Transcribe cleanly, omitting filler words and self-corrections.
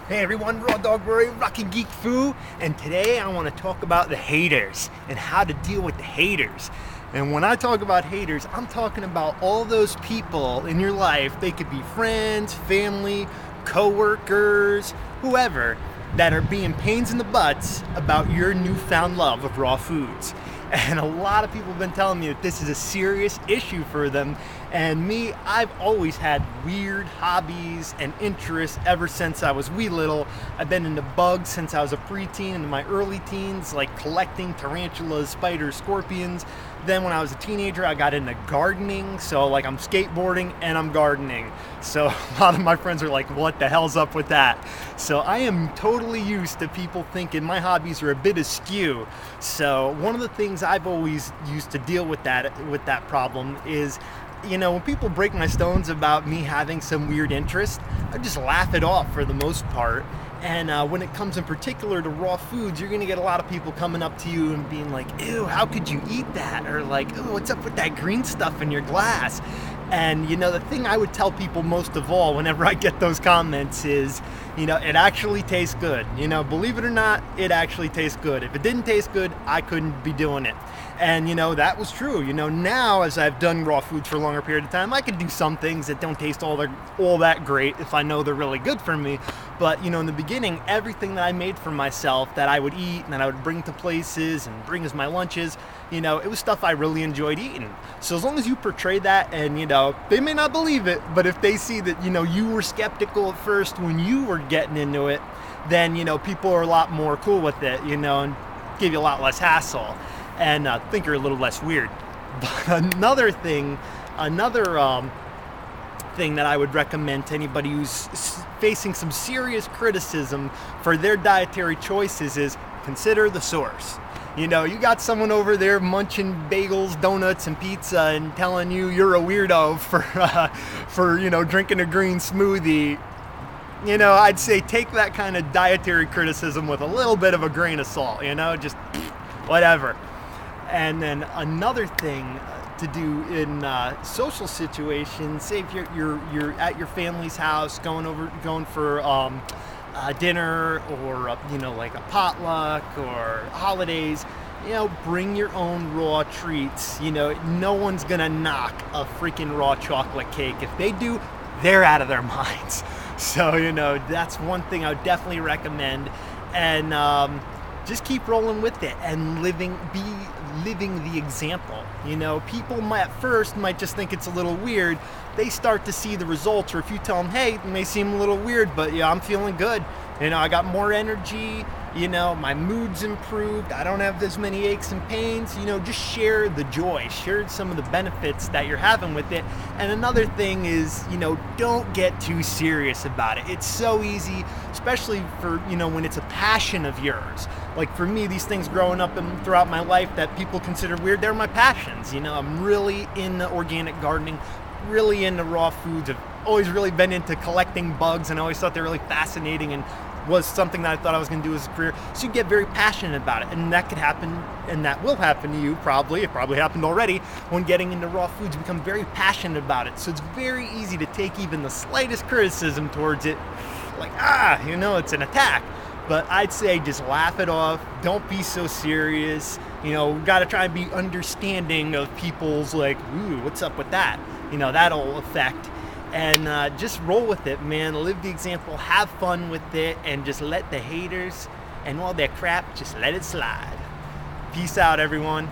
Hey everyone, Rawdawg, Rory, Rockin' Geek Foo, and today I want to talk about the haters and how to deal with the haters. And when I talk about haters, I'm talking about all those people in your life. They could be friends, family, co-workers, whoever, that are being pains in the butts about your newfound love of raw foods. And a lot of people have been telling me that this is a serious issue for them. And me, I've always had weird hobbies and interests ever since I was wee little. I've been into bugs since I was a preteen, into my early teens, like collecting tarantulas, spiders, scorpions. Then when I was a teenager, I got into gardening. So like I'm skateboarding and I'm gardening. So a lot of my friends are like, what the hell's up with that? So I am totally used to people thinking my hobbies are a bit askew. So one of the things I've always used to deal with that problem is, you know, when people break my stones about me having some weird interest, I just laugh it off for the most part. And when it comes in particular to raw foods, you're going to get a lot of people coming up to you and being like, ew, how could you eat that? Or like, oh, what's up with that green stuff in your glass? And, you know, the thing I would tell people most of all whenever I get those comments is, you know, it actually tastes good. You know, believe it or not, it actually tastes good. If it didn't taste good, I couldn't be doing it. And, you know, that was true. You know, now as I've done raw foods for a longer period of time, I can do some things that don't taste all that great if I know they're really good for me. But, you know, in the beginning, everything that I made for myself that I would eat and that I would bring to places and bring as my lunches, you know, it was stuff I really enjoyed eating. So as long as you portray that, and, you know, they may not believe it, but if they see that, you know, you were skeptical at first when you were getting into it, then, you know, people are a lot more cool with it, you know, and give you a lot less hassle and think you're a little less weird. But another thing that I would recommend to anybody who's facing some serious criticism for their dietary choices is consider the source. You know, you got someone over there munching bagels, donuts, and pizza and telling you you're a weirdo for you know, drinking a green smoothie. You know, I'd say take that kind of dietary criticism with a little bit of a grain of salt, you know, just whatever. And then another thing to do in social situations, say if you're at your family's house going for dinner or you know, like a potluck or holidays, you know, bring your own raw treats. You know, no one's gonna knock a freaking raw chocolate cake. If they do, they're out of their minds. So, you know, that's one thing I would definitely recommend. And just keep rolling with it and living the example. You know, people at first might just think it's a little weird. They start to see the results, or if you tell them, hey, it may seem a little weird, but yeah, I'm feeling good. You know, I got more energy, you know, my mood's improved, I don't have as many aches and pains. You know, just share the joy, share some of the benefits that you're having with it. And another thing is, you know, don't get too serious about it. It's so easy, especially for, you know, when it's a passion of yours. Like for me, these things growing up and throughout my life that people consider weird, they're my passions. You know, I'm really into organic gardening, really into raw foods. I've always really been into collecting bugs, and I always thought they're really fascinating and was something that I thought I was going to do as a career. So you get very passionate about it, and that could happen, and that will happen to you probably. It probably happened already. When getting into raw foods, you become very passionate about it. So it's very easy to take even the slightest criticism towards it like, you know, it's an attack. But I'd say just laugh it off. Don't be so serious. You know, got to try and be understanding of people's like, ooh, what's up with that? You know, that'll affect. And just roll with it, man. Live the example. Have fun with it. And just let the haters and all their crap, just let it slide. Peace out, everyone.